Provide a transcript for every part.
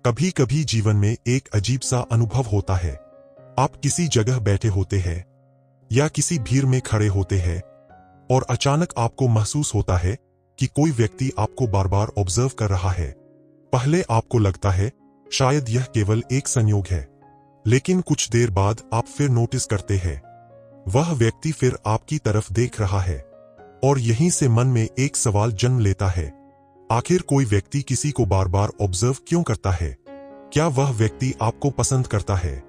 कभी कभी जीवन में एक अजीब सा अनुभव होता है। आप किसी जगह बैठे होते हैं या किसी भीड़ में खड़े होते हैं और अचानक आपको महसूस होता है कि कोई व्यक्ति आपको बार बार ऑब्जर्व कर रहा है। पहले आपको लगता है शायद यह केवल एक संयोग है, लेकिन कुछ देर बाद आप फिर नोटिस करते हैं वह व्यक्ति फिर आपकी तरफ देख रहा है और यहीं से मन में एक सवाल जन्म लेता है, आखिर कोई व्यक्ति किसी को बार बार ऑब्जर्व क्यों करता है? क्या वह व्यक्ति आपको पसंद करता है?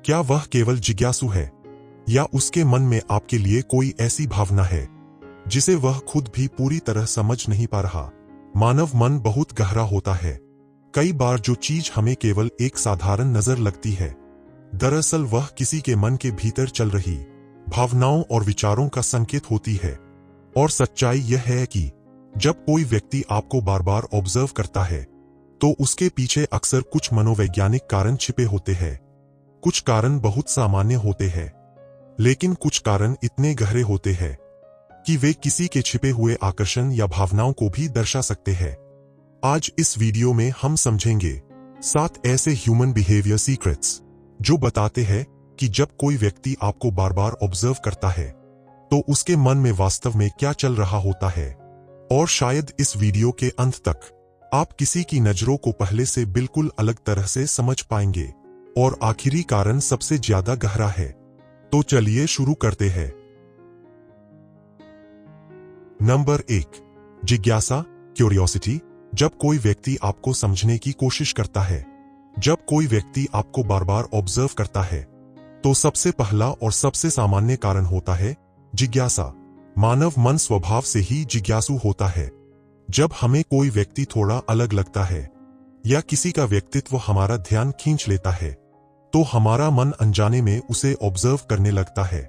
क्या वह केवल जिज्ञासु है या उसके मन में आपके लिए कोई ऐसी भावना है जिसे वह खुद भी पूरी तरह समझ नहीं पा रहा? मानव मन बहुत गहरा होता है। कई बार जो चीज हमें केवल एक साधारण नजर लगती है, दरअसल वह किसी के मन के भीतर चल रही भावनाओं और विचारों का संकेत होती है। और सच्चाई यह है कि जब कोई व्यक्ति आपको बार बार ऑब्जर्व करता है तो उसके पीछे अक्सर कुछ मनोवैज्ञानिक कारण छिपे होते हैं। कुछ कारण बहुत सामान्य होते हैं, लेकिन कुछ कारण इतने गहरे होते हैं कि वे किसी के छिपे हुए आकर्षण या भावनाओं को भी दर्शा सकते हैं। आज इस वीडियो में हम समझेंगे 7 ऐसे ह्यूमन बिहेवियर सीक्रेट्स जो बताते हैं कि जब कोई व्यक्ति आपको बार बार ऑब्जर्व करता है तो उसके मन में वास्तव में क्या चल रहा होता है। और शायद इस वीडियो के अंत तक आप किसी की नजरों को पहले से बिल्कुल अलग तरह से समझ पाएंगे। और आखिरी कारण सबसे ज्यादा गहरा है। तो चलिए शुरू करते हैं। नंबर 1, जिज्ञासा, क्यूरियोसिटी। जब कोई व्यक्ति आपको समझने की कोशिश करता है, जब कोई व्यक्ति आपको बार बार ऑब्जर्व करता है, तो सबसे पहला और सबसे सामान्य कारण होता है जिज्ञासा। मानव मन स्वभाव से ही जिज्ञासु होता है। जब हमें कोई व्यक्ति थोड़ा अलग लगता है या किसी का व्यक्तित्व हमारा ध्यान खींच लेता है, तो हमारा मन अनजाने में उसे ऑब्जर्व करने लगता है।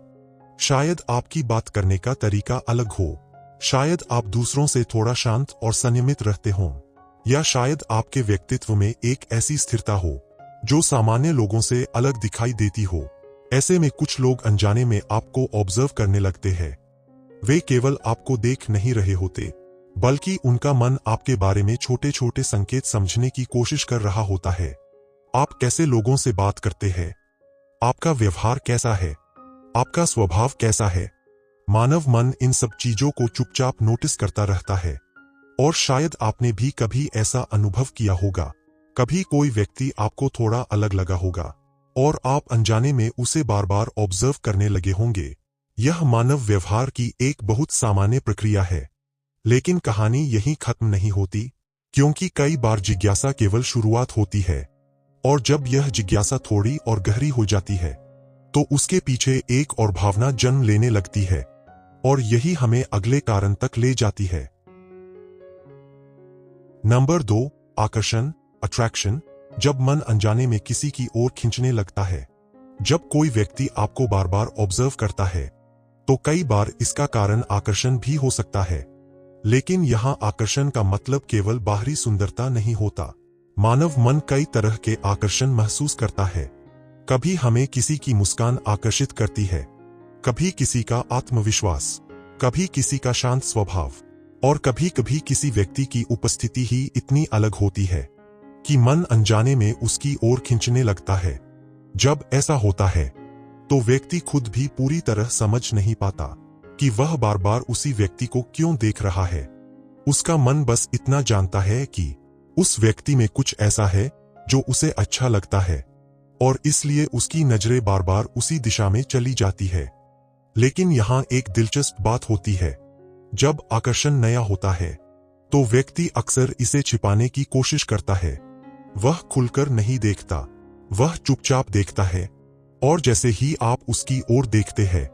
शायद आपकी बात करने का तरीका अलग हो, शायद आप दूसरों से थोड़ा शांत और संयमित रहते हों, या शायद आपके व्यक्तित्व में एक ऐसी स्थिरता हो जो सामान्य लोगों से अलग दिखाई देती हो। ऐसे में कुछ लोग अनजाने में आपको ऑब्जर्व करने लगते हैं। वे केवल आपको देख नहीं रहे होते, बल्कि उनका मन आपके बारे में छोटे छोटे संकेत समझने की कोशिश कर रहा होता है। आप कैसे लोगों से बात करते हैं, आपका व्यवहार कैसा है, आपका स्वभाव कैसा है। मानव मन इन सब चीजों को चुपचाप नोटिस करता रहता है। और शायद आपने भी कभी ऐसा अनुभव किया होगा। कभी कोई व्यक्ति आपको थोड़ा अलग लगा होगा और आप अनजाने में उसे बार बार ऑब्जर्व करने लगे होंगे। यह मानव व्यवहार की एक बहुत सामान्य प्रक्रिया है। लेकिन कहानी यहीं खत्म नहीं होती, क्योंकि कई बार जिज्ञासा केवल शुरुआत होती है, और जब यह जिज्ञासा थोड़ी और गहरी हो जाती है तो उसके पीछे एक और भावना जन्म लेने लगती है, और यही हमें अगले कारण तक ले जाती है। नंबर 2, आकर्षण, अट्रैक्शन। जब मन अनजाने में किसी की ओर खींचने लगता है। जब कोई व्यक्ति आपको बार बार ऑब्जर्व करता है तो कई बार इसका कारण आकर्षण भी हो सकता है, लेकिन यहाँ आकर्षण का मतलब केवल बाहरी सुंदरता नहीं होता। मानव मन कई तरह के आकर्षण महसूस करता है। कभी हमें किसी की मुस्कान आकर्षित करती है, कभी किसी का आत्मविश्वास, कभी किसी का शांत स्वभाव, और कभी कभी किसी व्यक्ति की उपस्थिति ही इतनी अलग होती है कि मन अनजाने में उसकी ओर खींचने लगता है। जब ऐसा होता है तो व्यक्ति खुद भी पूरी तरह समझ नहीं पाता कि वह बार बार उसी व्यक्ति को क्यों देख रहा है। उसका मन बस इतना जानता है कि उस व्यक्ति में कुछ ऐसा है जो उसे अच्छा लगता है, और इसलिए उसकी नजरें बार बार उसी दिशा में चली जाती है। लेकिन यहाँ एक दिलचस्प बात होती है। जब आकर्षण नया होता है तो व्यक्ति अक्सर इसे छिपाने की कोशिश करता है। वह खुलकर नहीं देखता, वह चुपचाप देखता है, और जैसे ही आप उसकी ओर देखते हैं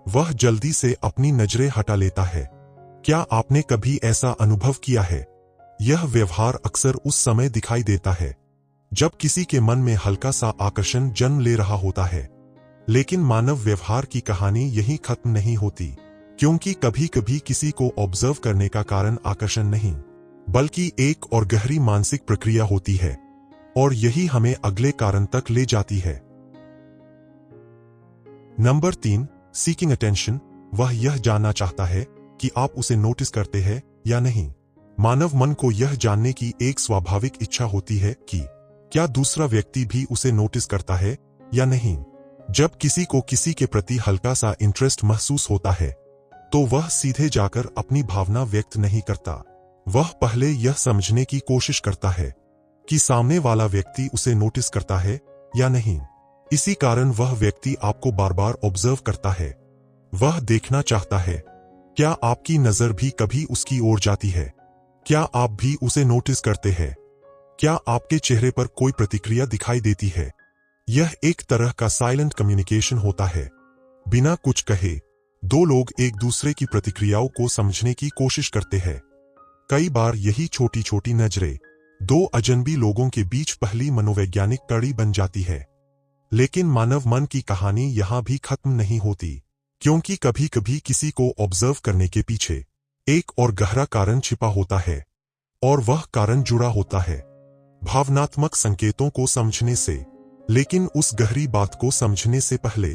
वह जल्दी से अपनी नजरें हटा लेता है। क्या आपने कभी ऐसा अनुभव किया है? यह व्यवहार अक्सर उस समय दिखाई देता है जब किसी के मन में हल्का सा आकर्षण जन्म ले रहा होता है। लेकिन मानव व्यवहार की कहानी यहीं खत्म नहीं होती, क्योंकि कभी कभी किसी को ऑब्जर्व करने का कारण आकर्षण नहीं, बल्कि एक और गहरी मानसिक प्रक्रिया होती है, और यही हमें अगले कारण तक ले जाती है। Number 3, seeking attention. वह यह जानना चाहता है कि आप उसे नोटिस करते हैं या नहीं। मानव मन को यह जानने की एक स्वाभाविक इच्छा होती है कि क्या दूसरा व्यक्ति भी उसे नोटिस करता है या नहीं। जब किसी को किसी के प्रति हल्का सा इंटरेस्ट महसूस होता है तो वह सीधे जाकर अपनी भावना व्यक्त नहीं करता। वह पहले यह समझने की कोशिश करता है कि सामने वाला व्यक्ति उसे नोटिस करता है या नहीं। इसी कारण वह व्यक्ति आपको बार बार ऑब्जर्व करता है। वह देखना चाहता है क्या आपकी नजर भी कभी उसकी ओर जाती है, क्या आप भी उसे नोटिस करते हैं, क्या आपके चेहरे पर कोई प्रतिक्रिया दिखाई देती है। यह एक तरह का साइलेंट कम्युनिकेशन होता है। बिना कुछ कहे दो लोग एक दूसरे की प्रतिक्रियाओं को समझने की कोशिश करते हैं। कई बार यही छोटी छोटी नजरें दो अजनबी लोगों के बीच पहली मनोवैज्ञानिक कड़ी बन जाती है। लेकिन मानव मन की कहानी यहां भी खत्म नहीं होती, क्योंकि कभी कभी किसी को ऑब्जर्व करने के पीछे एक और गहरा कारण छिपा होता है, और वह कारण जुड़ा होता है भावनात्मक संकेतों को समझने से। लेकिन उस गहरी बात को समझने से पहले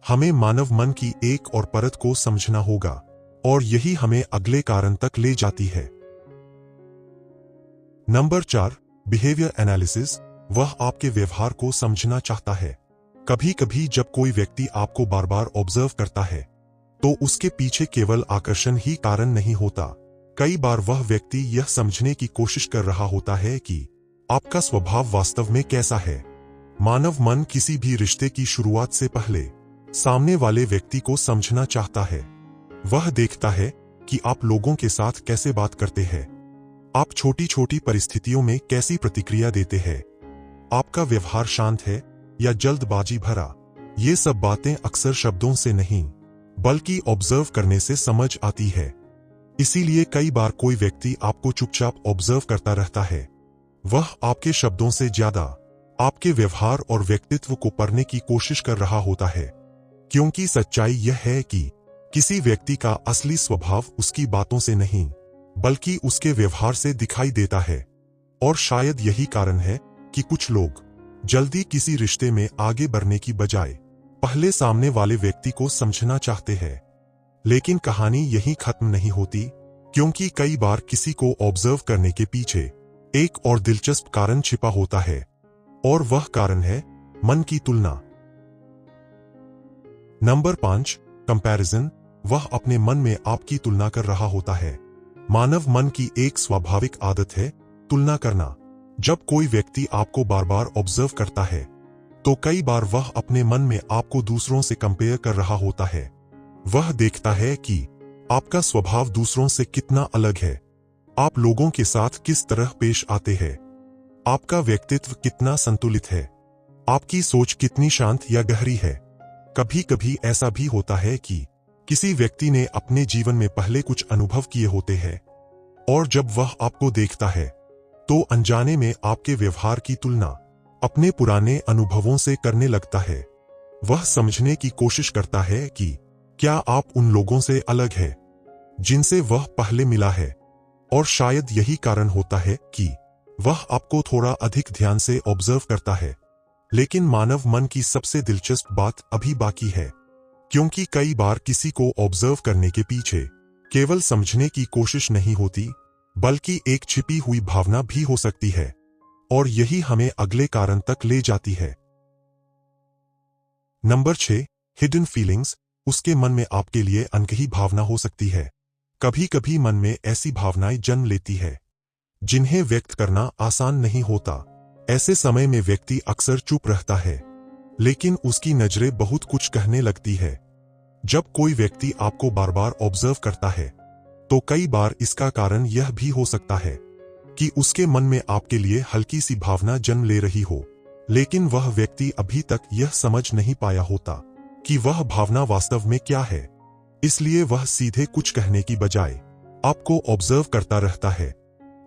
हमें मानव मन की एक और परत को समझना होगा, और यही हमें अगले कारण तक ले जाती है। Number 4, behaviour analysis. वह आपके व्यवहार को समझना चाहता है। कभी कभी जब कोई व्यक्ति आपको बार बार ऑब्जर्व करता है तो उसके पीछे केवल आकर्षण ही कारण नहीं होता। कई बार वह व्यक्ति यह समझने की कोशिश कर रहा होता है कि आपका स्वभाव वास्तव में कैसा है। मानव मन किसी भी रिश्ते की शुरुआत से पहले सामने वाले व्यक्ति को समझना चाहता है। वह देखता है कि आप लोगों के साथ कैसे बात करते हैं, आप छोटी छोटी परिस्थितियों में कैसी प्रतिक्रिया देते हैं, आपका व्यवहार शांत है या जल्दबाजी भरा। ये सब बातें अक्सर शब्दों से नहीं बल्कि ऑब्जर्व करने से समझ आती है। इसीलिए कई बार कोई व्यक्ति आपको चुपचाप ऑब्जर्व करता रहता है। वह आपके शब्दों से ज्यादा आपके व्यवहार और व्यक्तित्व को पढ़ने की कोशिश कर रहा होता है, क्योंकि सच्चाई यह है कि किसी व्यक्ति का असली स्वभाव उसकी बातों से नहीं बल्कि उसके व्यवहार से दिखाई देता है। और शायद यही कारण है कि कुछ लोग जल्दी किसी रिश्ते में आगे बढ़ने की बजाय पहले सामने वाले व्यक्ति को समझना चाहते हैं। लेकिन कहानी यहीं खत्म नहीं होती, क्योंकि कई बार किसी को ऑब्जर्व करने के पीछे एक और दिलचस्प कारण छिपा होता है, और वह कारण है मन की तुलना। Number 5, comparison. वह अपने मन में आपकी तुलना कर रहा होता है। मानव मन की एक स्वाभाविक आदत है तुलना करना। जब कोई व्यक्ति आपको बार बार ऑब्जर्व करता है तो कई बार वह अपने मन में आपको दूसरों से कंपेयर कर रहा होता है। वह देखता है कि आपका स्वभाव दूसरों से कितना अलग है, आप लोगों के साथ किस तरह पेश आते हैं, आपका व्यक्तित्व कितना संतुलित है, आपकी सोच कितनी शांत या गहरी है। कभी कभी ऐसा भी होता है कि किसी व्यक्ति ने अपने जीवन में पहले कुछ अनुभव किए होते हैं, और जब वह आपको देखता है तो अनजाने में आपके व्यवहार की तुलना अपने पुराने अनुभवों से करने लगता है। वह समझने की कोशिश करता है कि क्या आप उन लोगों से अलग हैं जिनसे वह पहले मिला है, और शायद यही कारण होता है कि वह आपको थोड़ा अधिक ध्यान से ऑब्जर्व करता है। लेकिन मानव मन की सबसे दिलचस्प बात अभी बाकी है, क्योंकि कई बार किसी को ऑब्जर्व करने के पीछे केवल समझने की कोशिश नहीं होती बल्कि एक छिपी हुई भावना भी हो सकती है, और यही हमें अगले कारण तक ले जाती है। Number 6, hidden feelings. उसके मन में आपके लिए अनकही भावना हो सकती है। कभी कभी मन में ऐसी भावनाएं जन्म लेती है जिन्हें व्यक्त करना आसान नहीं होता। ऐसे समय में व्यक्ति अक्सर चुप रहता है, लेकिन उसकी नजरें बहुत कुछ कहने लगती है। जब कोई व्यक्ति आपको बार बार ऑब्जर्व करता है तो कई बार इसका कारण यह भी हो सकता है कि उसके मन में आपके लिए हल्की सी भावना जन्म ले रही हो, लेकिन वह व्यक्ति अभी तक यह समझ नहीं पाया होता कि वह भावना वास्तव में क्या है। इसलिए वह सीधे कुछ कहने की बजाय आपको ऑब्जर्व करता रहता है।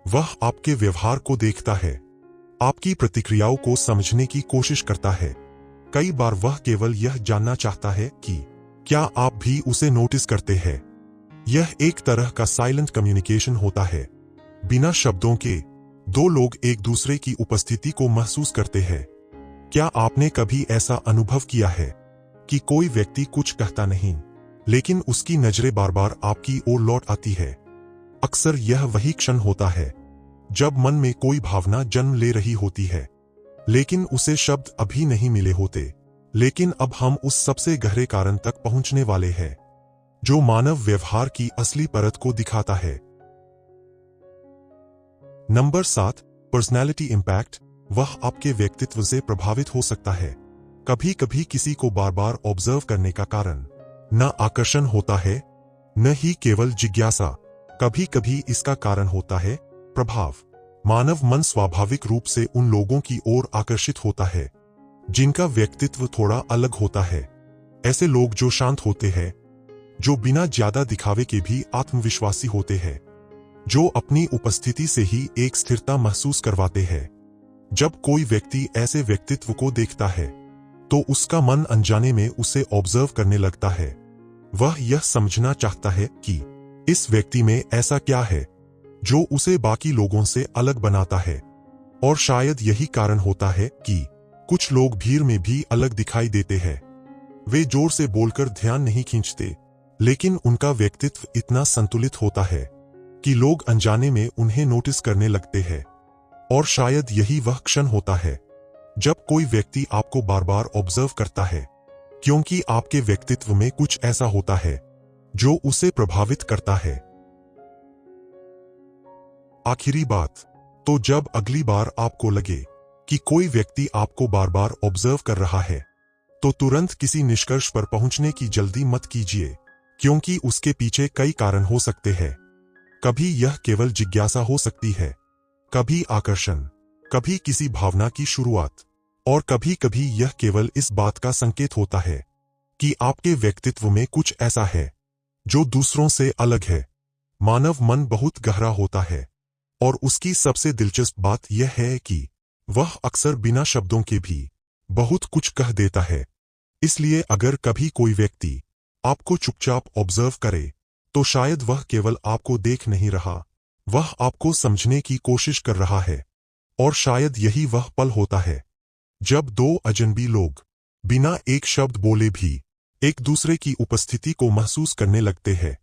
वह आपके व्यवहार को देखता है, आपकी प्रतिक्रियाओं को समझने की कोशिश करता है। कई बार वह केवल यह जानना चाहता है कि क्या आप भी उसे नोटिस करते हैं। यह एक तरह का साइलेंट कम्युनिकेशन होता है। बिना शब्दों के दो लोग एक दूसरे की उपस्थिति को महसूस करते हैं। क्या आपने कभी ऐसा अनुभव किया है कि कोई व्यक्ति कुछ कहता नहीं, लेकिन उसकी नजरें बार बार आपकी ओर लौट आती है? अक्सर यह वही क्षण होता है जब मन में कोई भावना जन्म ले रही होती है, लेकिन उसे शब्द अभी नहीं मिले होते। लेकिन अब हम उस सबसे गहरे कारण तक पहुंचने वाले हैं जो मानव व्यवहार की असली परत को दिखाता है। Number 7, personality impact. वह आपके व्यक्तित्व से प्रभावित हो सकता है। कभी कभी किसी को बार बार ऑब्जर्व करने का कारण न आकर्षण होता है न ही केवल जिज्ञासा, कभी कभी इसका कारण होता है प्रभाव। मानव मन स्वाभाविक रूप से उन लोगों की ओर आकर्षित होता है जिनका व्यक्तित्व थोड़ा अलग होता है। ऐसे लोग जो शांत होते हैं, जो बिना ज्यादा दिखावे के भी आत्मविश्वासी होते हैं, जो अपनी उपस्थिति से ही एक स्थिरता महसूस करवाते हैं। जब कोई व्यक्ति ऐसे व्यक्तित्व को देखता है तो उसका मन अनजाने में उसे ऑब्जर्व करने लगता है। वह यह समझना चाहता है कि इस व्यक्ति में ऐसा क्या है जो उसे बाकी लोगों से अलग बनाता है। और शायद यही कारण होता है कि कुछ लोग भीड़ में भी अलग दिखाई देते हैं। वे जोर से बोलकर ध्यान नहीं खींचते, लेकिन उनका व्यक्तित्व इतना संतुलित होता है कि लोग अनजाने में उन्हें नोटिस करने लगते हैं। और शायद यही वह क्षण होता है जब कोई व्यक्ति आपको बार बार ऑब्जर्व करता है, क्योंकि आपके व्यक्तित्व में कुछ ऐसा होता है जो उसे प्रभावित करता है। आखिरी बात, तो जब अगली बार आपको लगे कि कोई व्यक्ति आपको बार बार ऑब्जर्व कर रहा है, तो तुरंत किसी निष्कर्ष पर पहुंचने की जल्दी मत कीजिए, क्योंकि उसके पीछे कई कारण हो सकते हैं। कभी यह केवल जिज्ञासा हो सकती है, कभी आकर्षण, कभी किसी भावना की शुरुआत, और कभी कभी यह केवल इस बात का संकेत होता है कि आपके व्यक्तित्व में कुछ ऐसा है जो दूसरों से अलग है। मानव मन बहुत गहरा होता है और उसकी सबसे दिलचस्प बात यह है कि वह अक्सर बिना शब्दों के भी बहुत कुछ कह देता है। इसलिए अगर कभी कोई व्यक्ति आपको चुपचाप ऑब्जर्व करे, तो शायद वह केवल आपको देख नहीं रहा, वह आपको समझने की कोशिश कर रहा है। और शायद यही वह पल होता है जब दो अजनबी लोग बिना एक शब्द बोले भी एक दूसरे की उपस्थिति को महसूस करने लगते हैं।